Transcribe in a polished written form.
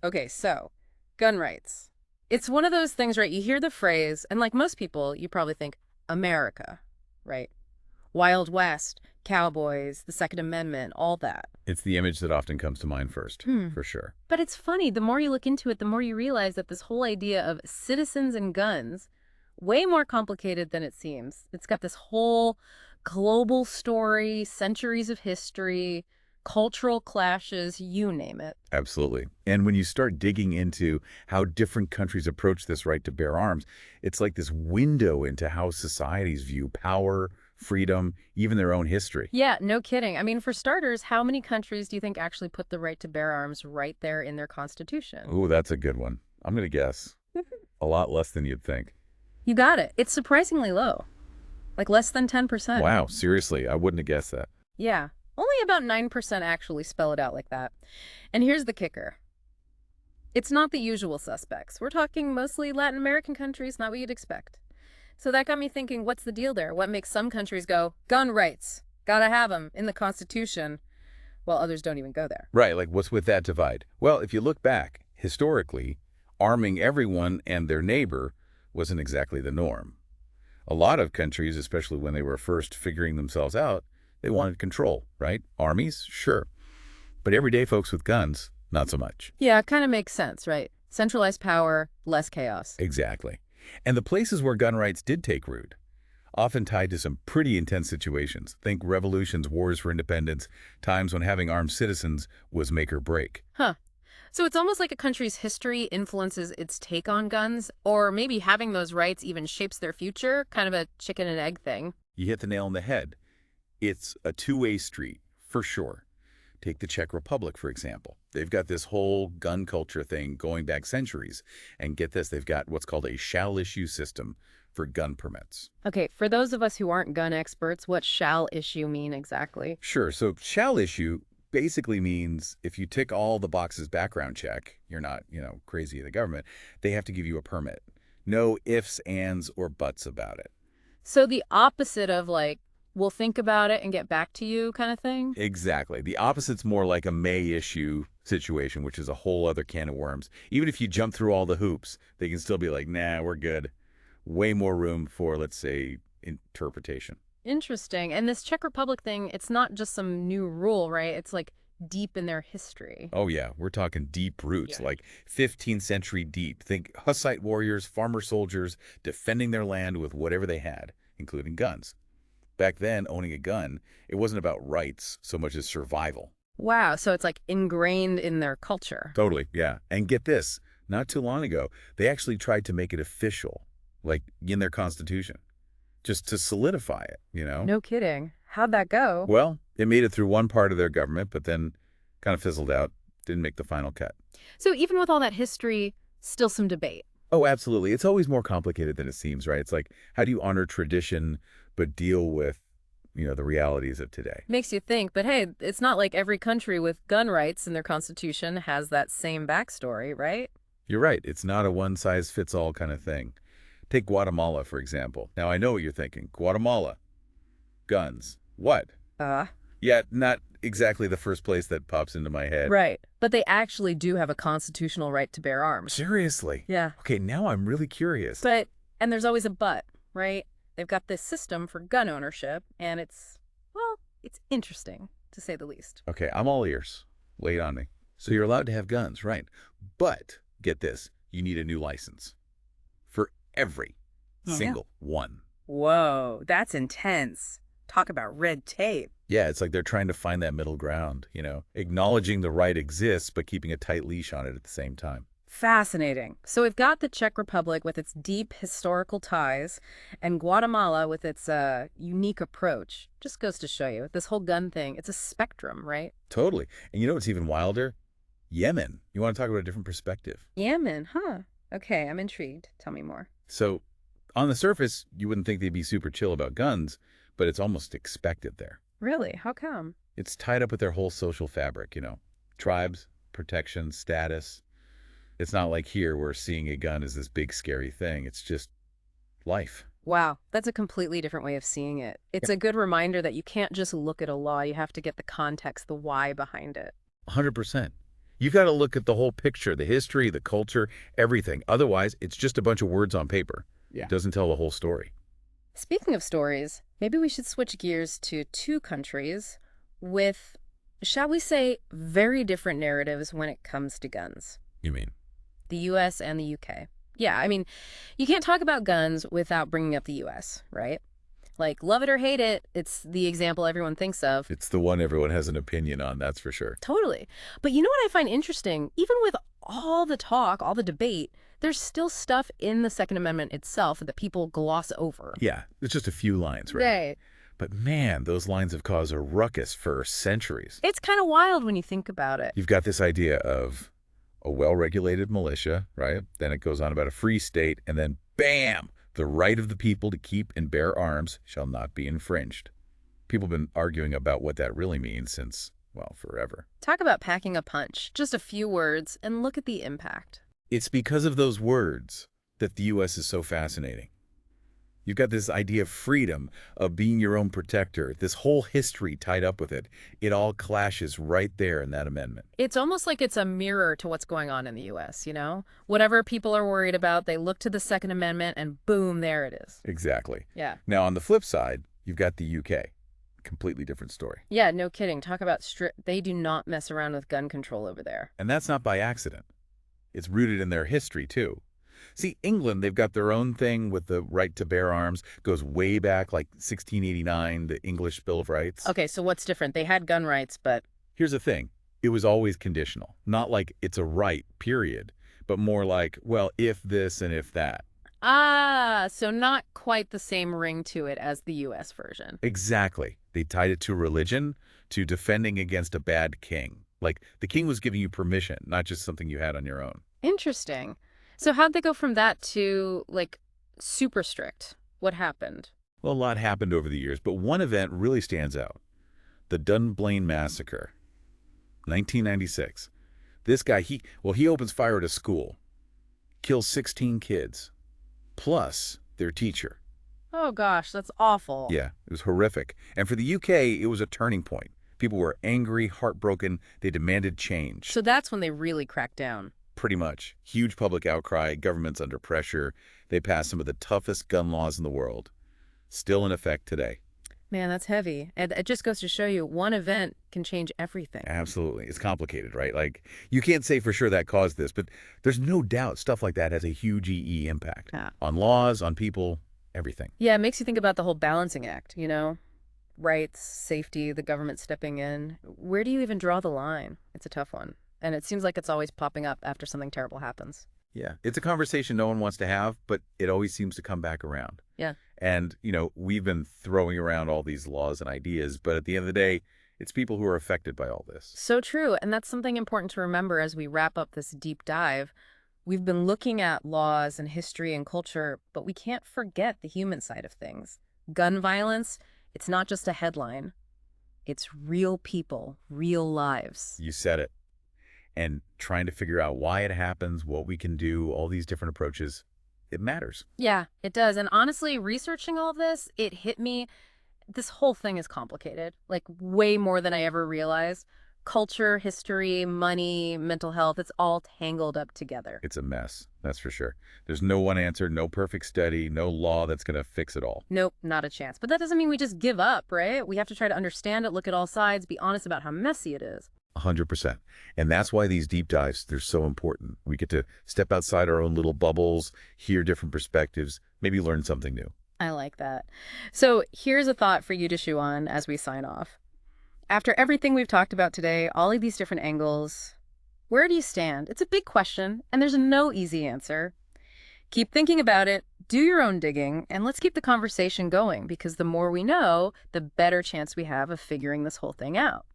Okay, so gun rights. It's one of those things, right? You hear the phrase, and like most people, you probably think America, right? Wild West, cowboys, the Second Amendment, all that. It's the image that often comes to mind first, Hmm. for sure. But it's funny, the more you look into it, the more you realize that this whole idea of citizens and guns, way more complicated than it seems. It's got this whole global story, centuries of history, cultural clashes, you name it. Absolutely. And when you start digging into how different countries approach this right to bear arms, it's like this window into how societies view power, freedom, even their own history. Yeah, no kidding. I mean, for starters, how many countries do you think actually put the right to bear arms right there in their constitution? Ooh, that's a good one. I'm going to guess a lot less than you'd think. You got it. It's surprisingly low, like less than 10%. Wow, seriously, I wouldn't have guessed that. Yeah, only about 9% actually spell it out like that. And here's the kicker. It's not the usual suspects. We're talking mostly Latin American countries, not what you'd expect. So that got me thinking, what's the deal there? What makes some countries go, gun rights, gotta have them in the Constitution, while others don't even go there? Right, like what's with that divide? Well, if you look back, historically, arming everyone and their neighbor wasn't exactly the norm. A lot of countries, especially when they were first figuring themselves out, they wanted control, right? Armies, sure. But everyday folks with guns, not so much. Yeah, it kind of makes sense, right? Centralized power, less chaos. Exactly. And the places where gun rights did take root, often tied to some pretty intense situations. Think revolutions, wars for independence, times when having armed citizens was make or break. Huh. So it's almost like a country's history influences its take on guns, or maybe having those rights even shapes their future, kind of a chicken and egg thing. You hit the nail on the head. It's a two-way street, for sure. Take the Czech Republic, for example. They've got this whole gun culture thing going back centuries. And get this, they've got what's called a shall-issue system for gun permits. Okay, for those of us who aren't gun experts, what shall issue mean exactly? Sure, so shall issue basically means if you tick all the boxes background check, you're not, crazy of the government, they have to give you a permit. No ifs, ands, or buts about it. So the opposite of like, we'll think about it and get back to you kind of thing? Exactly. The opposite's more like a may issue situation, which is a whole other can of worms. Even if you jump through all the hoops, they can still be like, nah, we're good. Way more room for, let's say, interpretation. Interesting. And this Czech Republic thing, it's not just some new rule, right? It's like deep in their history. Oh, yeah. We're talking deep roots, Yeah. like 15th century deep. Think Hussite warriors, farmer soldiers, defending their land with whatever they had, including guns. Back then, owning a gun, it wasn't about rights so much as survival. Wow, so it's like ingrained in their culture. Totally, yeah. And get this, not too long ago, they actually tried to make it official, like in their constitution, just to solidify it. No kidding. How'd that go? Well, it made it through one part of their government, but then kind of fizzled out, didn't make the final cut. So even with all that history, still some debate. Oh, absolutely. It's always more complicated than it seems, right? It's like, how do you honor tradition but deal with, the realities of today? Makes you think, but hey, it's not like every country with gun rights in their constitution has that same backstory, right? You're right. It's not a one-size-fits-all kind of thing. Take Guatemala, for example. Now, I know what you're thinking. Guatemala. Guns. What? Yeah, not exactly the first place that pops into my head. Right. But they actually do have a constitutional right to bear arms. Seriously? Yeah. Okay, now I'm really curious. And there's always a but, right? They've got this system for gun ownership, and it's interesting, to say the least. Okay, I'm all ears. Lay it on me. So you're allowed to have guns, right? But, get this, you need a new license. For every single one. Whoa, that's intense. Talk about red tape. Yeah, it's like they're trying to find that middle ground, acknowledging the right exists, but keeping a tight leash on it at the same time. Fascinating. So we've got the Czech Republic with its deep historical ties, and Guatemala with its unique approach. Just goes to show you, this whole gun thing, it's a spectrum, right? Totally. And you know what's even wilder? Yemen. You want to talk about a different perspective? Yemen, huh? Okay, I'm intrigued. Tell me more. So, on the surface, you wouldn't think they'd be super chill about guns, but it's almost expected there. Really? How come? It's tied up with their whole social fabric, tribes, protection, status. It's not like here where seeing a gun is this big scary thing. It's just life. Wow, that's a completely different way of seeing it. It's a good reminder that you can't just look at a law, you have to get the context, the why behind it. 100%. You got to look at the whole picture, the history, the culture, everything. Otherwise, it's just a bunch of words on paper. Yeah. It doesn't tell the whole story. Speaking of stories, maybe we should switch gears to two countries with, shall we say, very different narratives when it comes to guns. You mean? The US and the UK. Yeah, I mean, you can't talk about guns without bringing up the US, right? Like, love it or hate it, it's the example everyone thinks of. It's the one everyone has an opinion on, that's for sure. Totally. But you know what I find interesting? Even with all the talk, all the debate, there's still stuff in the Second Amendment itself that people gloss over. Yeah, it's just a few lines, right? Right. But man, those lines have caused a ruckus for centuries. It's kind of wild when you think about it. You've got this idea of a well-regulated militia, right? Then it goes on about a free state, and then bam! The right of the people to keep and bear arms shall not be infringed. People have been arguing about what that really means since, well, forever. Talk about packing a punch. Just a few words, and look at the impact. It's because of those words that the U.S. is so fascinating. You've got this idea of freedom, of being your own protector, this whole history tied up with it. It all clashes right there in that amendment. It's almost like it's a mirror to what's going on in the U.S., you know? Whatever people are worried about, they look to the Second Amendment, and boom, there it is. Exactly. Yeah. Now, on the flip side, you've got the U.K. Completely different story. Yeah, no kidding. Talk about they do not mess around with gun control over there. And that's not by accident. It's rooted in their history, too. See, England, they've got their own thing with the right to bear arms. Goes way back, like 1689, the English Bill of Rights. Okay, so what's different? They had gun rights, but... Here's the thing. It was always conditional. Not like it's a right, period, but more like, well, if this and if that. Ah, so not quite the same ring to it as the U.S. version. Exactly. They tied it to religion, to defending against a bad king. Like, the king was giving you permission, not just something you had on your own. Interesting. So how'd they go from that to, like, super strict? What happened? Well, a lot happened over the years, but one event really stands out. The Dunblane Massacre, 1996. This guy, he opens fire at a school, kills 16 kids, plus their teacher. Oh, gosh, that's awful. Yeah, it was horrific. And for the UK, it was a turning point. People were angry, heartbroken. They demanded change. So that's when they really cracked down. Pretty much. Huge public outcry, government's under pressure. They passed some of the toughest gun laws in the world. Still in effect today. Man, that's heavy. And it just goes to show you one event can change everything. Absolutely. It's complicated, right? Like, you can't say for sure that caused this, but there's no doubt stuff like that has a huge EE impact. Yeah. On laws, on people, everything. Yeah, it makes you think about the whole balancing act, you know? Rights, safety, the government stepping in. Where do you even draw the line? It's a tough one. And it seems like it's always popping up after something terrible happens. Yeah. It's a conversation no one wants to have, but it always seems to come back around. Yeah. And, we've been throwing around all these laws and ideas, but at the end of the day, it's people who are affected by all this. So true. And that's something important to remember as we wrap up this deep dive. We've been looking at laws and history and culture, but we can't forget the human side of things. Gun violence, it's not just a headline. It's real people, real lives. You said it. And trying to figure out why it happens, what we can do, all these different approaches, it matters. Yeah, it does. And honestly, researching all this, it hit me. This whole thing is complicated, like way more than I ever realized. Culture, history, money, mental health, it's all tangled up together. It's a mess, that's for sure. There's no one answer, no perfect study, no law that's going to fix it all. Nope, not a chance. But that doesn't mean we just give up, right? We have to try to understand it, look at all sides, be honest about how messy it is. 100%. And that's why these deep dives, they're so important. We get to step outside our own little bubbles, hear different perspectives, maybe learn something new. I like that. So here's a thought for you to chew on as we sign off. After everything we've talked about today, all of these different angles, where do you stand? It's a big question, and there's no easy answer. Keep thinking about it, do your own digging, and let's keep the conversation going, because the more we know, the better chance we have of figuring this whole thing out.